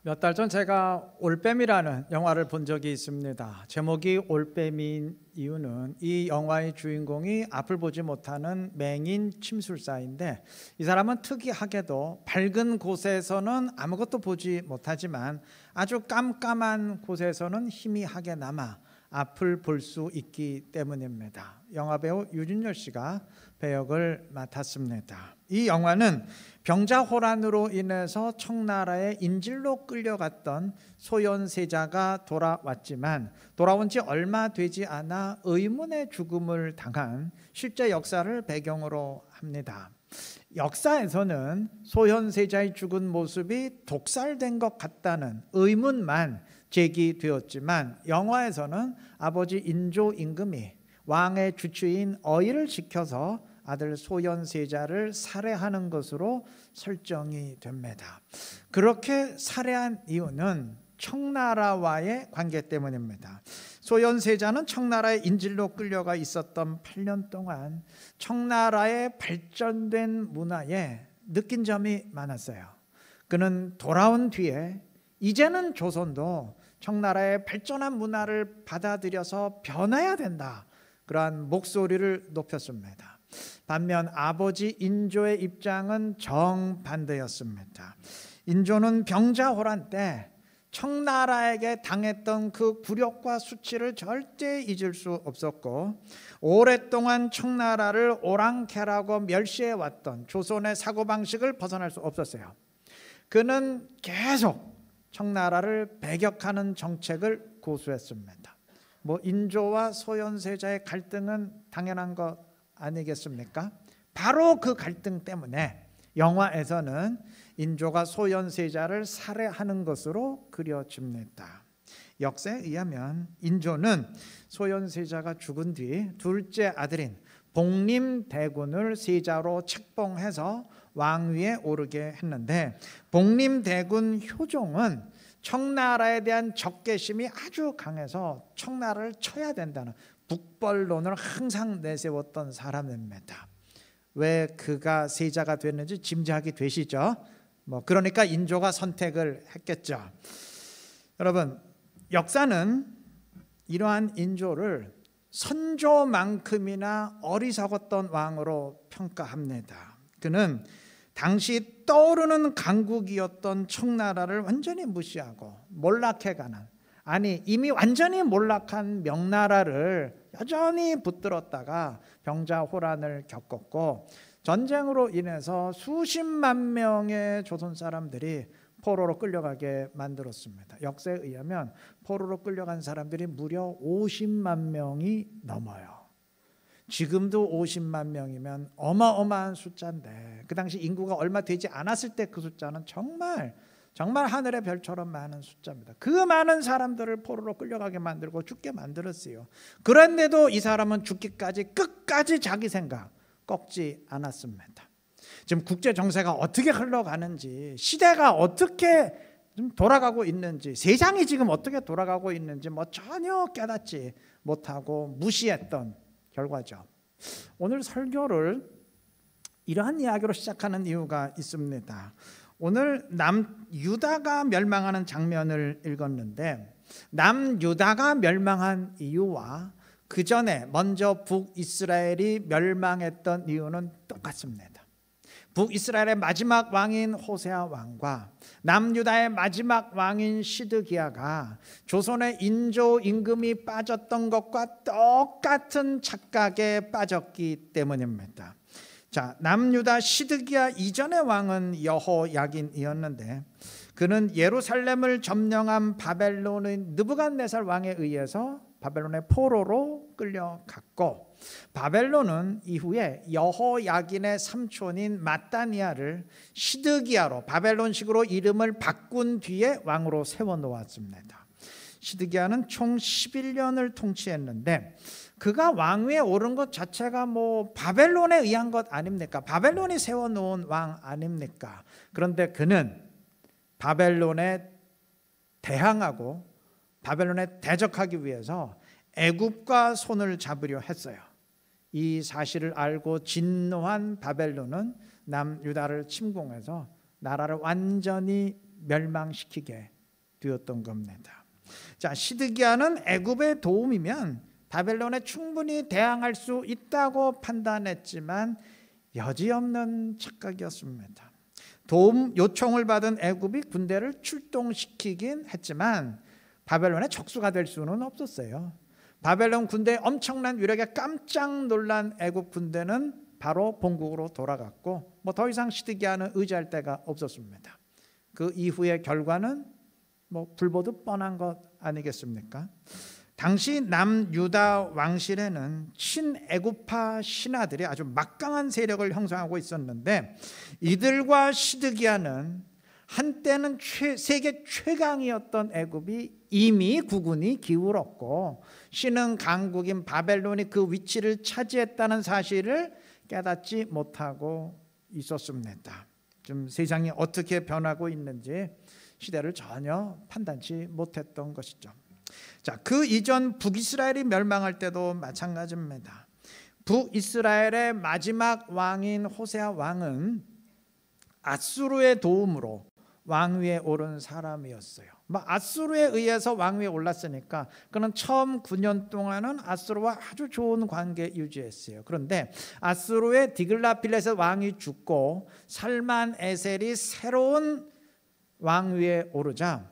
몇 달 전 제가 올빼미라는 영화를 본 적이 있습니다. 제목이 올빼미인 이유는 이 영화의 주인공이 앞을 보지 못하는 맹인 침술사인데, 이 사람은 특이하게도 밝은 곳에서는 아무것도 보지 못하지만 아주 깜깜한 곳에서는 희미하게 남아 앞을 볼 수 있기 때문입니다. 영화배우 유준열 씨가 배역을 맡았습니다. 이 영화는 병자호란으로 인해서 청나라의 인질로 끌려갔던 소현세자가 돌아왔지만 돌아온 지 얼마 되지 않아 의문의 죽음을 당한 실제 역사를 배경으로 합니다. 역사에서는 소현세자의 죽은 모습이 독살된 것 같다는 의문만 제기되었지만, 영화에서는 아버지 인조 임금이 왕의 주치인 어이를 지켜서 아들 소현세자를 살해하는 것으로 설정이 됩니다. 그렇게 살해한 이유는 청나라와의 관계 때문입니다. 소현세자는 청나라의 인질로 끌려가 있었던 8년 동안 청나라의 발전된 문화에 느낀 점이 많았어요. 그는 돌아온 뒤에 이제는 조선도 청나라의 발전한 문화를 받아들여서 변해야 된다, 그러한 목소리를 높였습니다. 반면 아버지 인조의 입장은 정반대였습니다. 인조는 병자호란 때 청나라에게 당했던 그 굴욕과 수치를 절대 잊을 수 없었고, 오랫동안 청나라를 오랑캐라고 멸시해왔던 조선의 사고방식을 벗어날 수 없었어요. 그는 계속 청나라를 배격하는 정책을 고수했습니다. 인조와 소현세자의 갈등은 당연한 것 아니겠습니까? 바로 그 갈등 때문에 영화에서는 인조가 소현세자를 살해하는 것으로 그려집니다. 역사에 의하면 인조는 소현세자가 죽은 뒤 둘째 아들인 복림대군을 세자로 책봉해서 왕위에 오르게 했는데, 복림대군 효종은 청나라에 대한 적개심이 아주 강해서 청나라를 쳐야 된다는 북벌론을 항상 내세웠던 사람입니다. 왜 그가 세자가 됐는지 짐작이 되시죠? 그러니까 인조가 선택을 했겠죠. 여러분, 역사는 이러한 인조를 선조만큼이나 어리석었던 왕으로 평가합니다. 그는 당시 떠오르는 강국이었던 청나라를 완전히 무시하고 몰락해가는, 이미 완전히 몰락한 명나라를 여전히 붙들었다가 병자호란을 겪었고, 전쟁으로 인해서 수십만 명의 조선 사람들이 포로로 끌려가게 만들었습니다. 역사에 의하면 포로로 끌려간 사람들이 무려 50만 명이 넘어요. 지금도 50만 명이면 어마어마한 숫자인데, 그 당시 인구가 얼마 되지 않았을 때 그 숫자는 정말 하늘의 별처럼 많은 숫자입니다. 그 많은 사람들을 포로로 끌려가게 만들고 죽게 만들었어요. 그런데도 이 사람은 죽기까지 끝까지 자기 생각 꺾지 않았습니다. 지금 국제 정세가 어떻게 흘러가는지, 시대가 어떻게 돌아가고 있는지, 세상이 지금 어떻게 돌아가고 있는지 전혀 깨닫지 못하고 무시했던 결과죠. 오늘 설교를 이러한 이야기로 시작하는 이유가 있습니다. 오늘 남유다가 멸망하는 장면을 읽었는데, 남유다가 멸망한 이유와 그 전에 먼저 북이스라엘이 멸망했던 이유는 똑같습니다. 북이스라엘의 마지막 왕인 호세아 왕과 남유다의 마지막 왕인 시드기야가 조선의 인조 임금이 빠졌던 것과 똑같은 착각에 빠졌기 때문입니다. 자, 남유다 시드기야 이전의 왕은 여호야긴이었는데, 그는 예루살렘을 점령한 바벨론의 느부갓네살 왕에 의해서 바벨론의 포로로 끌려갔고, 바벨론은 이후에 여호야긴의 삼촌인 마따니아를 시드기야로 바벨론식으로 이름을 바꾼 뒤에 왕으로 세워놓았습니다. 시드기야는 총 11년을 통치했는데, 그가 왕위에 오른 것 자체가 바벨론에 의한 것 아닙니까? 바벨론이 세워놓은 왕 아닙니까? 그런데 그는 바벨론에 대항하고 바벨론에 대적하기 위해서 애굽과 손을 잡으려 했어요. 이 사실을 알고 진노한 바벨론은 남유다를 침공해서 나라를 완전히 멸망시키게 되었던 겁니다. 자, 시드기야는 애굽의 도움이면 바벨론에 충분히 대항할 수 있다고 판단했지만 여지없는 착각이었습니다. 도움 요청을 받은 애굽이 군대를 출동시키긴 했지만 바벨론의 적수가 될 수는 없었어요. 바벨론 군대의 엄청난 위력에 깜짝 놀란 애굽 군대는 바로 본국으로 돌아갔고 더 이상 시드기야는 의지할 데가 없었습니다. 그 이후의 결과는 불보듯 뻔한 것 아니겠습니까? 당시 남유다 왕실에는 친애굽파 신하들이 아주 막강한 세력을 형성하고 있었는데 이들과 시드기야는 한때는 세계 최강이었던 애굽이 이미 구군이 기울었고 신흥 강국인 바벨론이 그 위치를 차지했다는 사실을 깨닫지 못하고 있었습니다. 좀 세상이 어떻게 변하고 있는지 시대를 전혀 판단치 못했던 것이죠. 자, 그 이전 북이스라엘이 멸망할 때도 마찬가지입니다. 북이스라엘의 마지막 왕인 호세아 왕은 아수르의 도움으로 왕위에 오른 사람이었어요. 아수르에 의해서 왕위에 올랐으니까 그는 처음 9년 동안은 아수르와 아주 좋은 관계 유지했어요. 그런데 아수르의 디글라필레셋 왕이 죽고 살만 에셀이 새로운 왕위에 오르자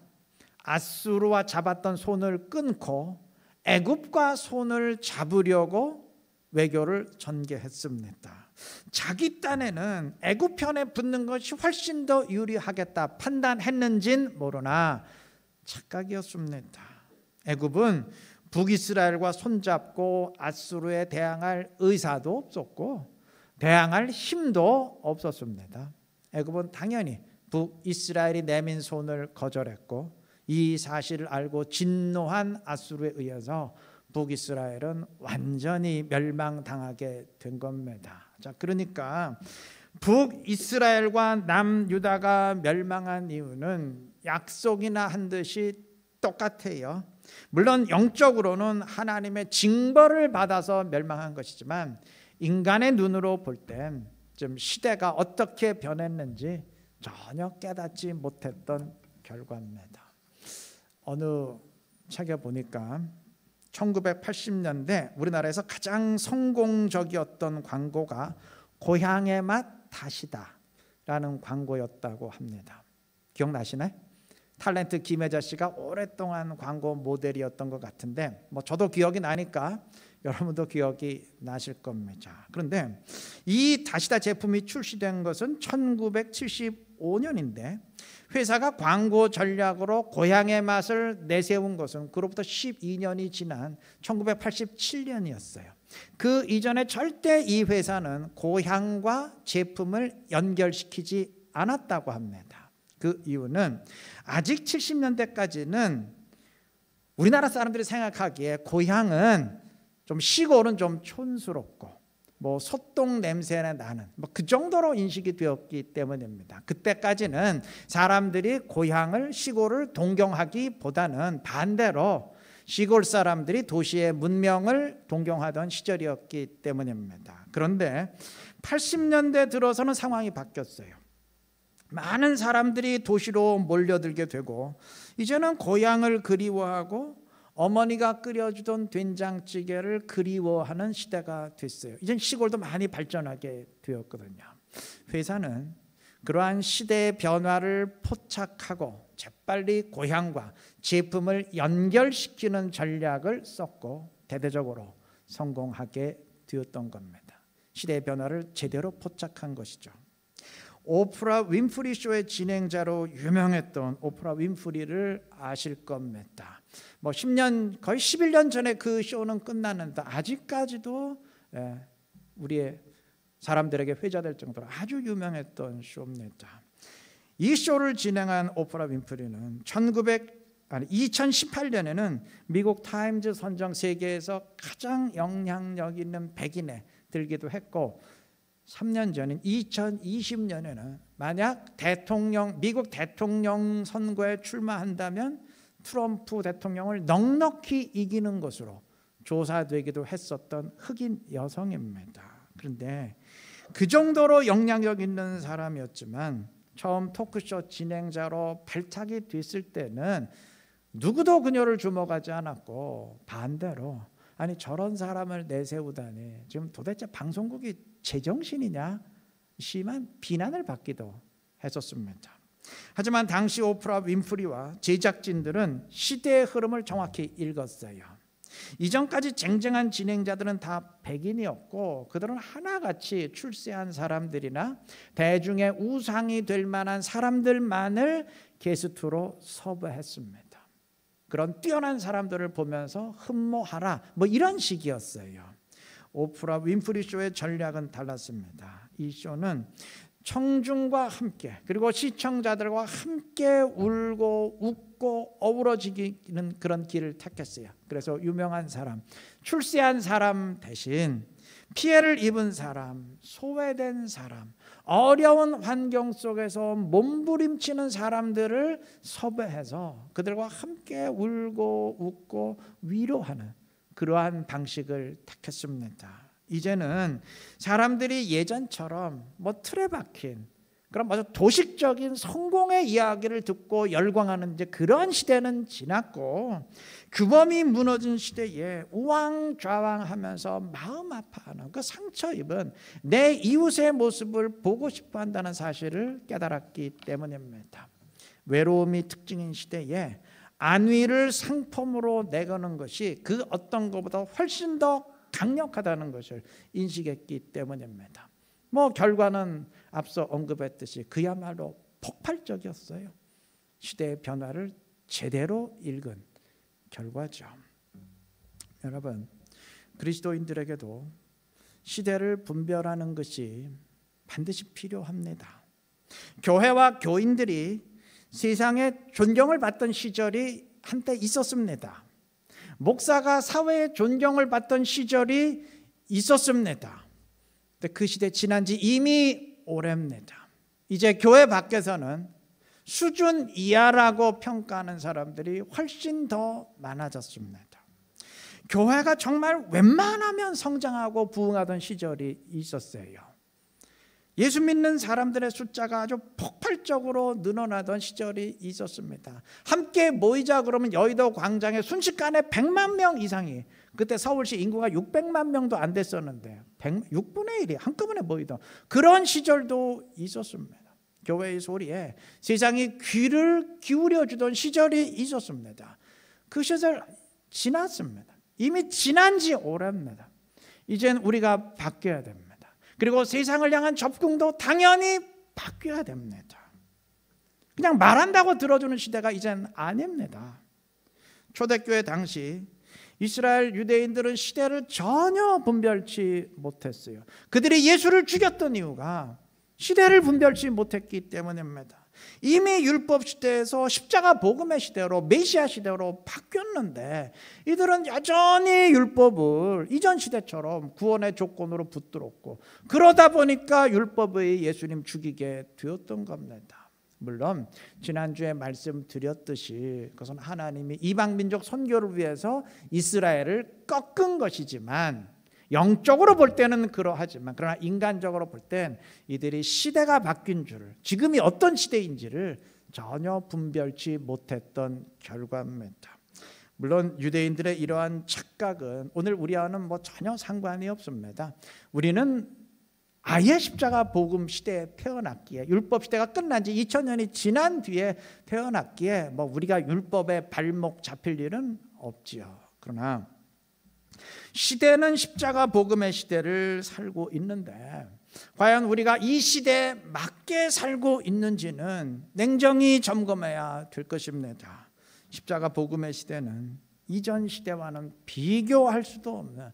아수르와 잡았던 손을 끊고 애굽과 손을 잡으려고 외교를 전개했습니다. 자기 딴에는 애굽 편에 붙는 것이 훨씬 더 유리하겠다 판단했는진 모르나 착각이었습니다. 애굽은 북이스라엘과 손잡고 아수르에 대항할 의사도 없었고 대항할 힘도 없었습니다. 애굽은 당연히 북이스라엘이 내민 손을 거절했고 이 사실을 알고 진노한 아수르에 의해서 북이스라엘은 완전히 멸망당하게 된 겁니다. 자, 그러니까 북이스라엘과 남유다가 멸망한 이유는 약속이나 한 듯이 똑같아요. 물론 영적으로는 하나님의 징벌을 받아서 멸망한 것이지만 인간의 눈으로 볼 땐 좀 시대가 어떻게 변했는지 전혀 깨닫지 못했던 결과입니다. 어느 책에 보니까 1980년대 우리나라에서 가장 성공적이었던 광고가 고향의 맛 다시다 라는 광고였다고 합니다. 기억나시나요? 탤런트 김혜자 씨가 오랫동안 광고 모델이었던 것 같은데 저도 기억이 나니까 여러분도 기억이 나실 겁니다. 그런데 이 다시다 제품이 출시된 것은 1975년인데 회사가 광고 전략으로 고향의 맛을 내세운 것은 그로부터 12년이 지난 1987년이었어요. 그 이전에 절대 이 회사는 고향과 제품을 연결시키지 않았다고 합니다. 그 이유는 아직 70년대까지는 우리나라 사람들이 생각하기에 고향은 좀 시골은 좀 촌스럽고 소똥 냄새나 나는 그 정도로 인식이 되었기 때문입니다. 그때까지는 사람들이 고향을 시골을 동경하기보다는 반대로 시골 사람들이 도시의 문명을 동경하던 시절이었기 때문입니다. 그런데 80년대 들어서는 상황이 바뀌었어요. 많은 사람들이 도시로 몰려들게 되고 이제는 고향을 그리워하고 어머니가 끓여주던 된장찌개를 그리워하는 시대가 됐어요. 이젠 시골도 많이 발전하게 되었거든요. 회사는 그러한 시대의 변화를 포착하고 재빨리 고향과 제품을 연결시키는 전략을 썼고 대대적으로 성공하게 되었던 겁니다. 시대의 변화를 제대로 포착한 것이죠. 오프라 윈프리 쇼의 진행자로 유명했던 오프라 윈프리를 아실 겁니다. 10년 거의 11년 전에 그 쇼는 끝났는데 아직까지도 우리의 사람들에게 회자될 정도로 아주 유명했던 쇼입니다. 이 쇼를 진행한 오프라 윈프리는 2018년에는 미국 타임즈 선정 세계에서 가장 영향력 있는 100인에 들기도 했고 3년 전인 2020년에는 만약 미국 대통령 선거에 출마한다면 트럼프 대통령을 넉넉히 이기는 것으로 조사되기도 했었던 흑인 여성입니다. 그런데 그 정도로 영향력 있는 사람이었지만 처음 토크쇼 진행자로 발탁이 됐을 때는 누구도 그녀를 주목하지 않았고 반대로 아니 저런 사람을 내세우다니 지금 도대체 방송국이 제정신이냐 심한 비난을 받기도 했었습니다. 하지만 당시 오프라 윈프리와 제작진들은 시대의 흐름을 정확히 읽었어요. 이전까지 쟁쟁한 진행자들은 다 백인이었고 그들은 하나같이 출세한 사람들이나 대중의 우상이 될 만한 사람들만을 게스트로 섭외했습니다. 그런 뛰어난 사람들을 보면서 흠모하라 뭐 이런 식이었어요. 오프라 윈프리 쇼의 전략은 달랐습니다. 이 쇼는 청중과 함께 그리고 시청자들과 함께 울고 웃고 어우러지는 그런 길을 택했어요. 그래서 유명한 사람, 출세한 사람 대신 피해를 입은 사람, 소외된 사람, 어려운 환경 속에서 몸부림치는 사람들을 섭외해서 그들과 함께 울고 웃고 위로하는 그러한 방식을 택했습니다. 이제는 사람들이 예전처럼 뭐 틀에 박힌 그런 아주 도식적인 성공의 이야기를 듣고 열광하는 이제 그런 시대는 지났고 규범이 무너진 시대에 우왕좌왕하면서 마음 아파하는 그 상처 입은 내 이웃의 모습을 보고 싶어한다는 사실을 깨달았기 때문입니다. 외로움이 특징인 시대에 안위를 상품으로 내거는 것이 그 어떤 것보다 훨씬 더 강력하다는 것을 인식했기 때문입니다. 뭐 결과는 앞서 언급했듯이 그야말로 폭발적이었어요. 시대의 변화를 제대로 읽은 결과죠. 여러분, 그리스도인들에게도 시대를 분별하는 것이 반드시 필요합니다. 교회와 교인들이 세상에 존경을 받던 시절이 한때 있었습니다. 목사가 사회에 존경을 받던 시절이 있었습니다. 근데 그 시대 지난 지 이미 오래입니다. 이제 교회 밖에서는 수준 이하라고 평가하는 사람들이 훨씬 더 많아졌습니다. 교회가 정말 웬만하면 성장하고 부흥하던 시절이 있었어요. 예수 믿는 사람들의 숫자가 아주 폭발적으로 늘어나던 시절이 있었습니다. 함께 모이자 그러면 여의도 광장에 순식간에 100만 명 이상이, 그때 서울시 인구가 600만 명도 안 됐었는데 6분의 1이 한꺼번에 모이던 그런 시절도 있었습니다. 교회의 소리에 세상이 귀를 기울여주던 시절이 있었습니다. 그 시절 지났습니다. 이미 지난 지 오래입니다. 이젠 우리가 바뀌어야 됩니다. 그리고 세상을 향한 접근도 당연히 바뀌어야 됩니다. 그냥 말한다고 들어주는 시대가 이젠 아닙니다. 초대교회 당시 이스라엘 유대인들은 시대를 전혀 분별치 못했어요. 그들이 예수를 죽였던 이유가 시대를 분별치 못했기 때문입니다. 이미 율법 시대에서 십자가 복음의 시대로 메시아 시대로 바뀌었는데 이들은 여전히 율법을 이전 시대처럼 구원의 조건으로 붙들었고, 그러다 보니까 율법의 예수님 죽이게 되었던 겁니다. 물론 지난주에 말씀드렸듯이 그것은 하나님이 이방 민족 선교를 위해서 이스라엘을 꺾은 것이지만, 영적으로 볼 때는 그러하지만 그러나 인간적으로 볼 땐 이들이 시대가 바뀐 줄을, 지금이 어떤 시대인지를 전혀 분별치 못했던 결과입니다. 물론 유대인들의 이러한 착각은 오늘 우리와는 전혀 상관이 없습니다. 우리는 아예 십자가 복음 시대에 태어났기에, 율법 시대가 끝난 지 2000년이 지난 뒤에 태어났기에 우리가 율법에 발목 잡힐 일은 없지요. 그러나 시대는 십자가 복음의 시대를 살고 있는데 과연 우리가 이 시대에 맞게 살고 있는지는 냉정히 점검해야 될 것입니다. 십자가 복음의 시대는 이전 시대와는 비교할 수도 없는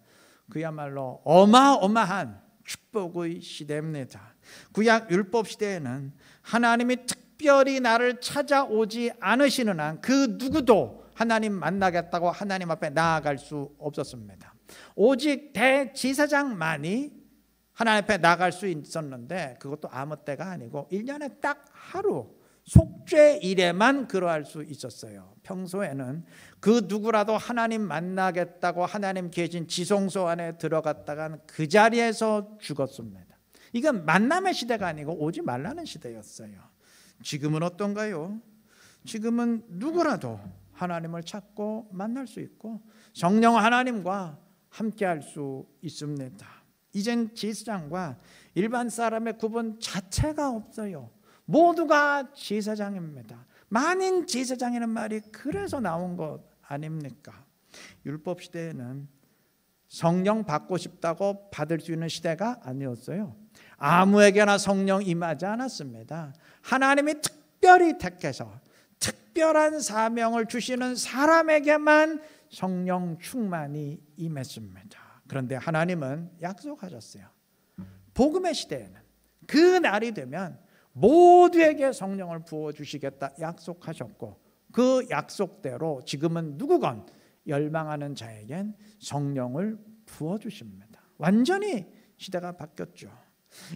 그야말로 어마어마한 축복의 시대입니다. 구약 율법 시대에는 하나님이 특별히 나를 찾아오지 않으시는 한 그 누구도 하나님 만나겠다고 하나님 앞에 나아갈 수 없었습니다. 오직 대제사장만이 하나님 앞에 나아갈 수 있었는데, 그것도 아무 때가 아니고 1년에 딱 하루 속죄일에만 그러할 수 있었어요. 평소에는 그 누구라도 하나님 만나겠다고 하나님 계신 지성소 안에 들어갔다간 그 자리에서 죽었습니다. 이건 만남의 시대가 아니고 오지 말라는 시대였어요. 지금은 어떤가요? 지금은 누구라도 하나님을 찾고 만날 수 있고 성령 하나님과 함께할 수 있습니다. 이젠 제사장과 일반 사람의 구분 자체가 없어요. 모두가 제사장입니다. 만인 제사장이라는 말이 그래서 나온 것 아닙니까? 율법 시대에는 성령 받고 싶다고 받을 수 있는 시대가 아니었어요. 아무에게나 성령 임하지 않았습니다. 하나님이 특별히 택해서 특별한 사명을 주시는 사람에게만 성령 충만이 임했습니다. 그런데 하나님은 약속하셨어요. 복음의 시대에는 그 날이 되면 모두에게 성령을 부어주시겠다 약속하셨고, 그 약속대로 지금은 누구건 열망하는 자에겐 성령을 부어주십니다. 완전히 시대가 바뀌었죠.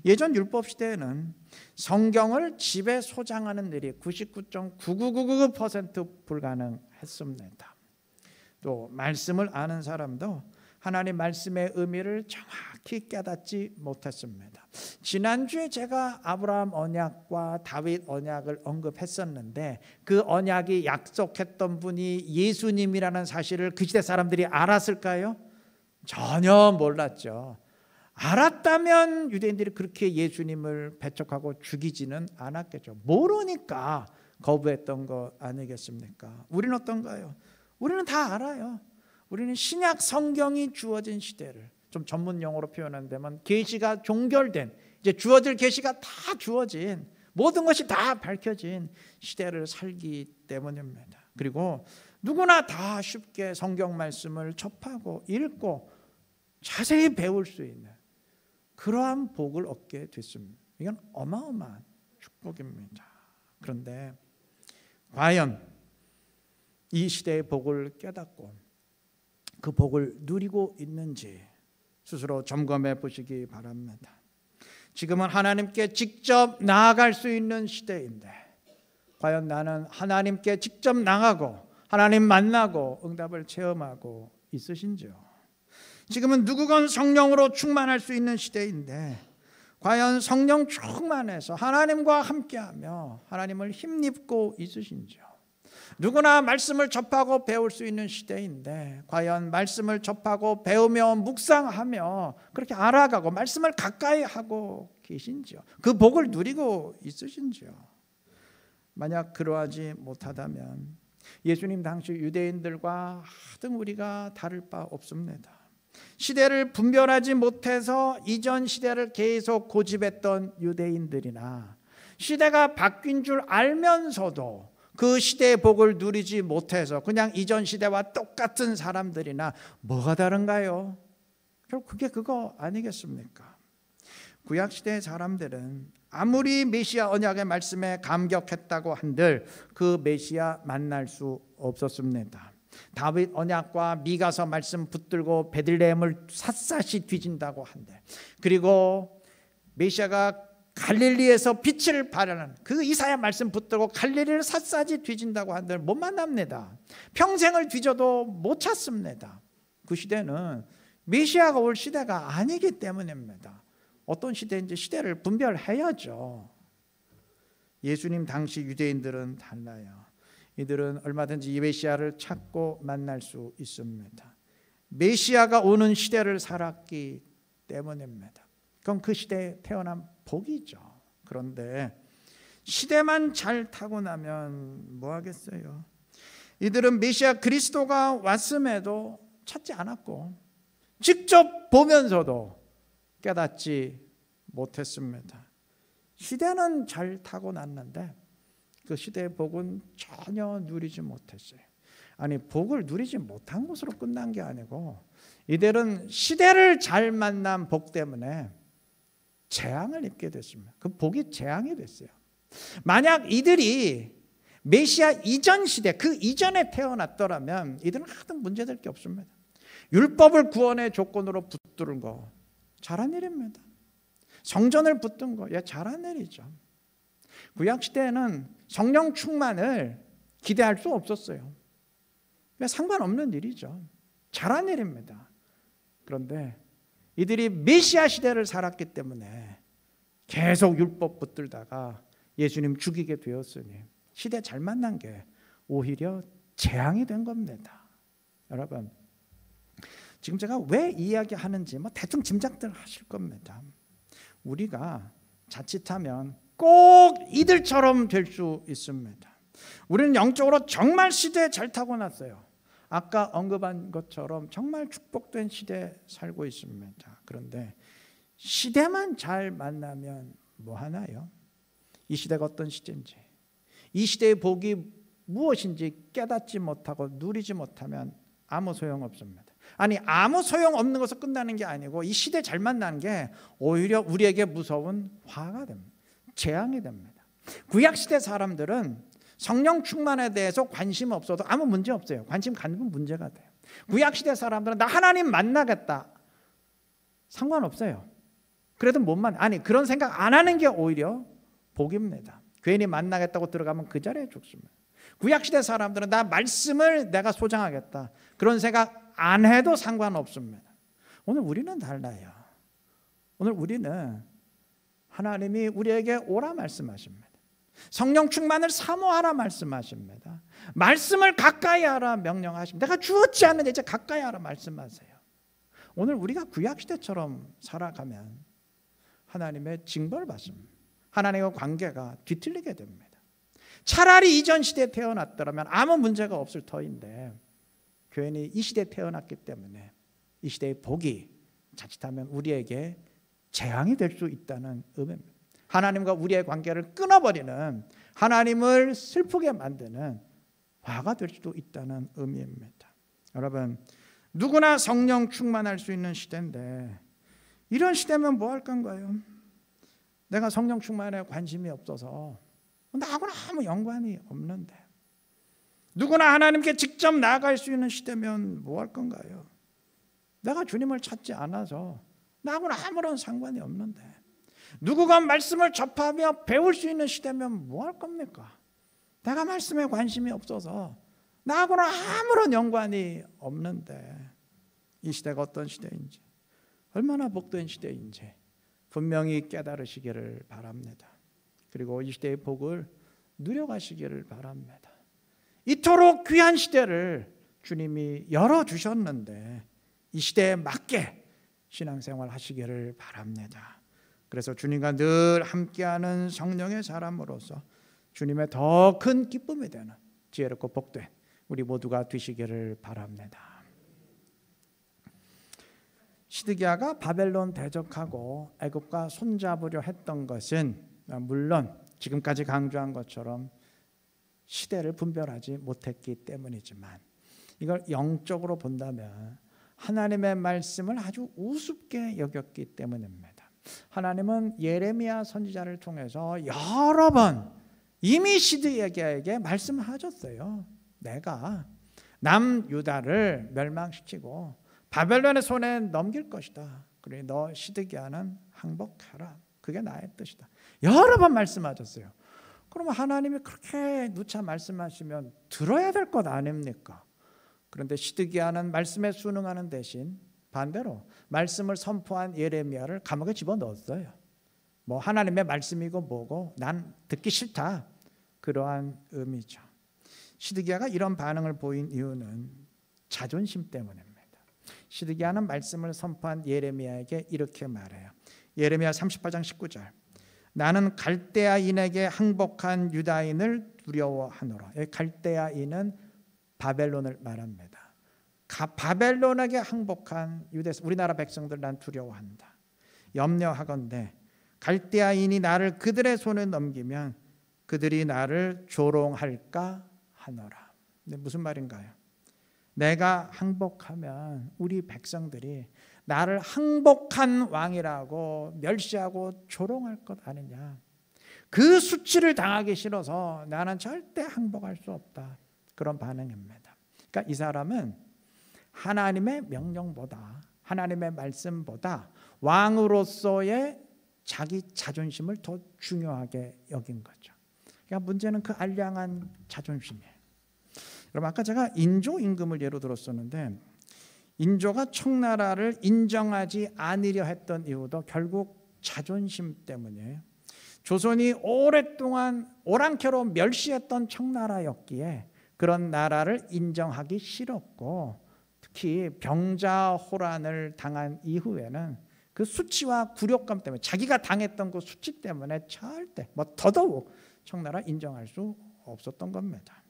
예전 율법 시대에는 성경을 집에 소장하는 일이 99.9999% 불가능했습니다. 또 말씀을 아는 사람도 하나님 말씀의 의미를 정확히 깨닫지 못했습니다. 지난주에 제가 아브라함 언약과 다윗 언약을 언급했었는데, 그 언약이 약속했던 분이 예수님이라는 사실을 그 시대 사람들이 알았을까요? 전혀 몰랐죠. 알았다면 유대인들이 그렇게 예수님을 배척하고 죽이지는 않았겠죠. 모르니까 거부했던 거 아니겠습니까? 우리는 어떤가요? 우리는 다 알아요. 우리는 신약 성경이 주어진 시대를, 좀 전문 용어로 표현한다면 계시가 종결된, 이제 주어질 계시가 다 주어진, 모든 것이 다 밝혀진 시대를 살기 때문입니다. 그리고 누구나 다 쉽게 성경 말씀을 접하고 읽고 자세히 배울 수 있는 그러한 복을 얻게 됐습니다. 이건 어마어마한 축복입니다. 그런데 과연 이 시대의 복을 깨닫고 그 복을 누리고 있는지 스스로 점검해 보시기 바랍니다. 지금은 하나님께 직접 나아갈 수 있는 시대인데, 과연 나는 하나님께 직접 나가고 하나님 만나고 응답을 체험하고 있으신지요? 지금은 누구건 성령으로 충만할 수 있는 시대인데, 과연 성령 충만해서 하나님과 함께하며 하나님을 힘입고 있으신지요? 누구나 말씀을 접하고 배울 수 있는 시대인데, 과연 말씀을 접하고 배우며 묵상하며 그렇게 알아가고 말씀을 가까이 하고 계신지요? 그 복을 누리고 있으신지요? 만약 그러하지 못하다면 예수님 당시 유대인들과 하등 우리가 다를 바 없습니다. 시대를 분별하지 못해서 이전 시대를 계속 고집했던 유대인들이나, 시대가 바뀐 줄 알면서도 그 시대의 복을 누리지 못해서 그냥 이전 시대와 똑같은 사람들이나 뭐가 다른가요? 결국 그게 그거 아니겠습니까? 구약시대의 사람들은 아무리 메시아 언약의 말씀에 감격했다고 한들 그 메시아 만날 수 없었습니다. 다윗 언약과 미가서 말씀 붙들고 베들레헴을 샅샅이 뒤진다고 한들, 그리고 메시아가 갈릴리에서 빛을 발하는 그 이사야 말씀 붙들고 갈릴리를 샅샅이 뒤진다고 한들 못 만납니다. 평생을 뒤져도 못 찾습니다. 그 시대는 메시아가 올 시대가 아니기 때문입니다. 어떤 시대인지 시대를 분별해야죠. 예수님 당시 유대인들은 달라요. 이들은 얼마든지 이 메시아를 찾고 만날 수 있습니다. 메시아가 오는 시대를 살았기 때문입니다. 그럼 그 시대에 태어난 복이죠. 그런데 시대만 잘 타고 나면 뭐 하겠어요? 이들은 메시아 그리스도가 왔음에도 찾지 않았고 직접 보면서도 깨닫지 못했습니다. 시대는 잘 타고 났는데 그 시대의 복은 전혀 누리지 못했어요. 아니, 복을 누리지 못한 것으로 끝난 게 아니고 이들은 시대를 잘 만난 복 때문에 재앙을 입게 됐습니다. 그 복이 재앙이 됐어요. 만약 이들이 메시아 이전 시대, 그 이전에 태어났더라면 이들은 하여튼 문제될 게 없습니다. 율법을 구원의 조건으로 붙드는 거 잘한 일입니다. 성전을 붙든 거 잘한 일이죠. 구약시대에는 성령 충만을 기대할 수 없었어요. 상관없는 일이죠. 잘한 일입니다. 그런데 이들이 메시아 시대를 살았기 때문에 계속 율법 붙들다가 예수님 죽이게 되었으니 시대 잘 만난 게 오히려 재앙이 된 겁니다. 여러분, 지금 제가 왜 이야기하는지 대충 짐작들 하실 겁니다. 우리가 자칫하면 꼭 이들처럼 될 수 있습니다. 우리는 영적으로 정말 시대에 잘 타고났어요. 아까 언급한 것처럼 정말 축복된 시대에 살고 있습니다. 그런데 시대만 잘 만나면 뭐 하나요? 이 시대가 어떤 시대인지, 이 시대의 복이 무엇인지 깨닫지 못하고 누리지 못하면 아무 소용없습니다. 아니, 아무 소용없는 것으로 끝나는 게 아니고 이 시대 잘 만나는 게 오히려 우리에게 무서운 화가 됩니다. 재앙이 됩니다. 구약시대 사람들은 성령 충만에 대해서 관심 없어도 아무 문제 없어요. 관심 갖는 건 문제가 돼요. 구약시대 사람들은 나 하나님 만나겠다, 상관없어요. 그래도 못 만나. 아니, 그런 생각 안 하는 게 오히려 복입니다. 괜히 만나겠다고 들어가면 그 자리에 죽습니다. 구약시대 사람들은 나 말씀을 내가 소장하겠다, 그런 생각 안 해도 상관없습니다. 오늘 우리는 달라요. 오늘 우리는 하나님이 우리에게 오라 말씀하십니다. 성령 충만을 사모하라 말씀하십니다. 말씀을 가까이 하라 명령하십니다. 내가 주었지 않는데 이제 가까이 하라 말씀하세요. 오늘 우리가 구약시대처럼 살아가면 하나님의 징벌을 받습니다. 하나님과 관계가 뒤틀리게 됩니다. 차라리 이전 시대에 태어났더라면 아무 문제가 없을 터인데 괜히 이 시대에 태어났기 때문에 이 시대의 복이 자칫하면 우리에게 재앙이 될 수 있다는 의미입니다. 하나님과 우리의 관계를 끊어버리는, 하나님을 슬프게 만드는 화가 될 수도 있다는 의미입니다. 여러분, 누구나 성령 충만할 수 있는 시대인데 이런 시대면 뭐 할 건가요? 내가 성령 충만에 관심이 없어서 나하고는 아무 연관이 없는데, 누구나 하나님께 직접 나아갈 수 있는 시대면 뭐 할 건가요? 내가 주님을 찾지 않아서 나하고는 아무런 상관이 없는데, 누구가 말씀을 접하며 배울 수 있는 시대면 뭐 할 겁니까? 내가 말씀에 관심이 없어서 나하고는 아무런 연관이 없는데, 이 시대가 어떤 시대인지, 얼마나 복된 시대인지 분명히 깨달으시기를 바랍니다. 그리고 이 시대의 복을 누려가시기를 바랍니다. 이토록 귀한 시대를 주님이 열어주셨는데 이 시대에 맞게 신앙생활 하시기를 바랍니다. 그래서 주님과 늘 함께하는 성령의 사람으로서 주님의 더 큰 기쁨이 되는 지혜롭고 복된 우리 모두가 되시기를 바랍니다. 시드기야가 바벨론 대적하고 애굽과 손잡으려 했던 것은 물론 지금까지 강조한 것처럼 시대를 분별하지 못했기 때문이지만, 이걸 영적으로 본다면 하나님의 말씀을 아주 우습게 여겼기 때문입니다. 하나님은 예레미야 선지자를 통해서 여러 번 이미 시드기야에게 말씀하셨어요. 내가 남유다를 멸망시키고 바벨론의 손에 넘길 것이다. 그러니 너 시드기야는 항복하라. 그게 나의 뜻이다. 여러 번 말씀하셨어요. 그러면 하나님이 그렇게 누차 말씀하시면 들어야 될 것 아닙니까? 그런데 시드기야는 말씀에 순응하는 대신 반대로 말씀을 선포한 예레미야를 감옥에 집어넣었어요. 뭐 하나님의 말씀이고 뭐고 난 듣기 싫다, 그러한 의미죠. 시드기야가 이런 반응을 보인 이유는 자존심 때문입니다. 시드기야는 말씀을 선포한 예레미야에게 이렇게 말해요. 예레미야 38장 19절. 나는 갈대아인에게 항복한 유다인을 두려워하노라. 갈대아인은 바벨론을 말합니다. 바벨론에게 항복한 유대, 우리나라 백성들 난 두려워한다. 염려하건대 갈대아인이 나를 그들의 손에 넘기면 그들이 나를 조롱할까 하노라. 근데 무슨 말인가요? 내가 항복하면 우리 백성들이 나를 항복한 왕이라고 멸시하고 조롱할 것 아니냐. 그 수치를 당하기 싫어서 나는 절대 항복할 수 없다. 그런 반응입니다. 그러니까 이 사람은 하나님의 명령보다, 하나님의 말씀보다 왕으로서의 자기 자존심을 더 중요하게 여긴 거죠. 그러니까 문제는 그 알량한 자존심이에요. 여러분, 아까 제가 인조 임금을 예로 들었었는데, 인조가 청나라를 인정하지 않으려 했던 이유도 결국 자존심 때문이에요. 조선이 오랫동안 오랑캐로 멸시했던 청나라였기에 그런 나라를 인정하기 싫었고, 특히 병자호란을 당한 이후에는 그 수치와 굴욕감 때문에, 자기가 당했던 그 수치 때문에 절대 더더욱 청나라 인정할 수 없었던 겁니다.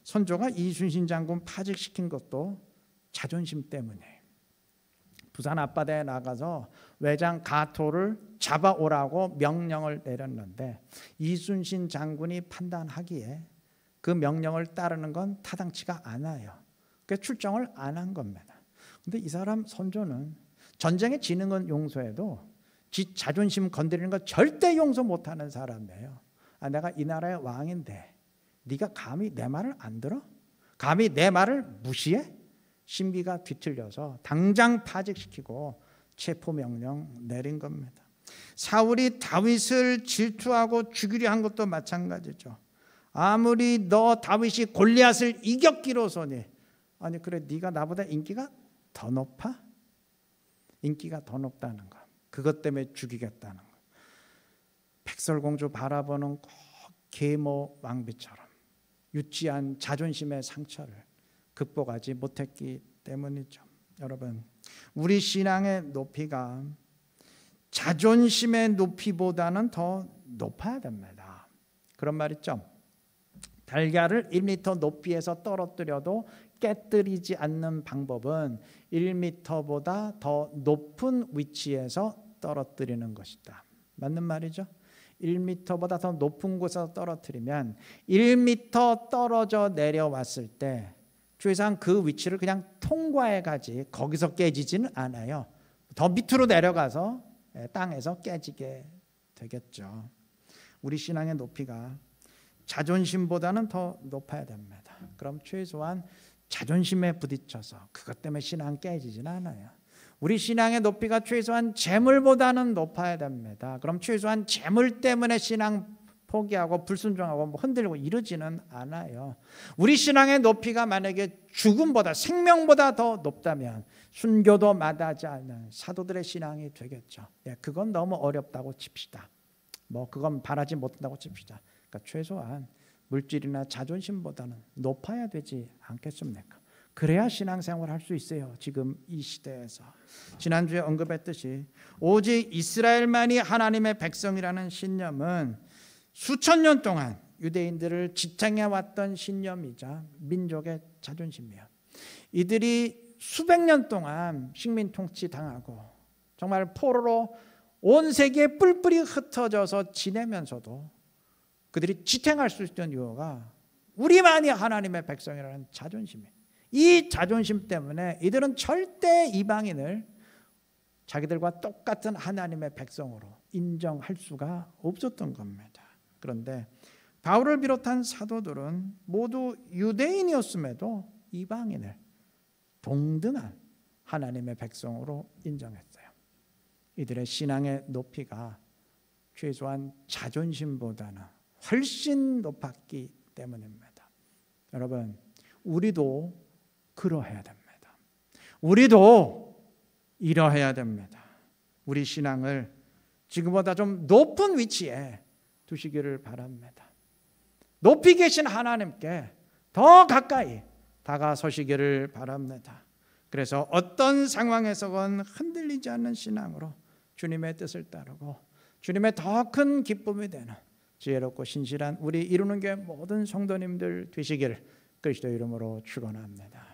선조가 이순신 장군 파직시킨 것도 자존심 때문에, 부산 앞바다에 나가서 외장 가토를 잡아오라고 명령을 내렸는데 이순신 장군이 판단하기에 그 명령을 따르는 건 타당치가 않아요. 그래서 출정을 안 한 겁니다. 근데 이 사람 선조는 전쟁에 지는 건 용서해도 지 자존심 건드리는 거 절대 용서 못하는 사람이에요. 내가 이 나라의 왕인데 네가 감히 내 말을 안 들어? 감히 내 말을 무시해? 신비가 뒤틀려서 당장 파직시키고 체포명령 내린 겁니다. 사울이 다윗을 질투하고 죽이려 한 것도 마찬가지죠. 아무리 너 다윗이 골리앗을 이겼기로서니, 아니 그래 네가 나보다 인기가 더 높아? 인기가 더 높다는 거, 그것 때문에 죽이겠다는 거. 백설공주 바라보는 꼭 계모 왕비처럼 유치한 자존심의 상처를 극복하지 못했기 때문이죠. 여러분, 우리 신앙의 높이가 자존심의 높이보다는 더 높아야 됩니다. 그런 말 있죠. 달걀을 1m 높이에서 떨어뜨려도 깨뜨리지 않는 방법은 1m보다 더 높은 위치에서 떨어뜨리는 것이다. 맞는 말이죠. 1m보다 더 높은 곳에서 떨어뜨리면 1m 떨어져 내려왔을 때 최소한 그 위치를 그냥 통과해가지 거기서 깨지지는 않아요. 더 밑으로 내려가서 땅에서 깨지게 되겠죠. 우리 신앙의 높이가 자존심보다는 더 높아야 됩니다. 그럼 최소한 자존심에 부딪혀서 그것 때문에 신앙 깨지지는 않아요. 우리 신앙의 높이가 최소한 재물보다는 높아야 됩니다. 그럼 최소한 재물 때문에 신앙 포기하고 불순종하고 흔들리고 이러지는 않아요. 우리 신앙의 높이가 만약에 죽음보다, 생명보다 더 높다면 순교도 마다하지 않는 사도들의 신앙이 되겠죠. 그건 너무 어렵다고 칩시다. 그건 바라지 못한다고 칩시다. 그러니까 최소한 물질이나 자존심보다는 높아야 되지 않겠습니까? 그래야 신앙생활을 할 수 있어요. 지금 이 시대에서. 지난주에 언급했듯이 오직 이스라엘만이 하나님의 백성이라는 신념은 수천 년 동안 유대인들을 지탱해왔던 신념이자 민족의 자존심이에요. 이들이 수백 년 동안 식민 통치 당하고 정말 포로로 온 세계에 뿔뿔이 흩어져서 지내면서도 그들이 지탱할 수 있던 이유가 우리만이 하나님의 백성이라는 자존심이에요. 이 자존심 때문에 이들은 절대 이방인을 자기들과 똑같은 하나님의 백성으로 인정할 수가 없었던 겁니다. 그런데 바울을 비롯한 사도들은 모두 유대인이었음에도 이방인을 동등한 하나님의 백성으로 인정했어요. 이들의 신앙의 높이가 최소한 자존심보다는 훨씬 높았기 때문입니다. 여러분, 우리도 그러해야 됩니다. 우리도 이러해야 됩니다. 우리 신앙을 지금보다 좀 높은 위치에 두시기를 바랍니다. 높이 계신 하나님께 더 가까이 다가서시기를 바랍니다. 그래서 어떤 상황에서건 흔들리지 않는 신앙으로 주님의 뜻을 따르고 주님의 더 큰 기쁨이 되는 지혜롭고 신실한 우리 이루는 교회 모든 성도님들 되시기를 그리스도 이름으로 축원합니다.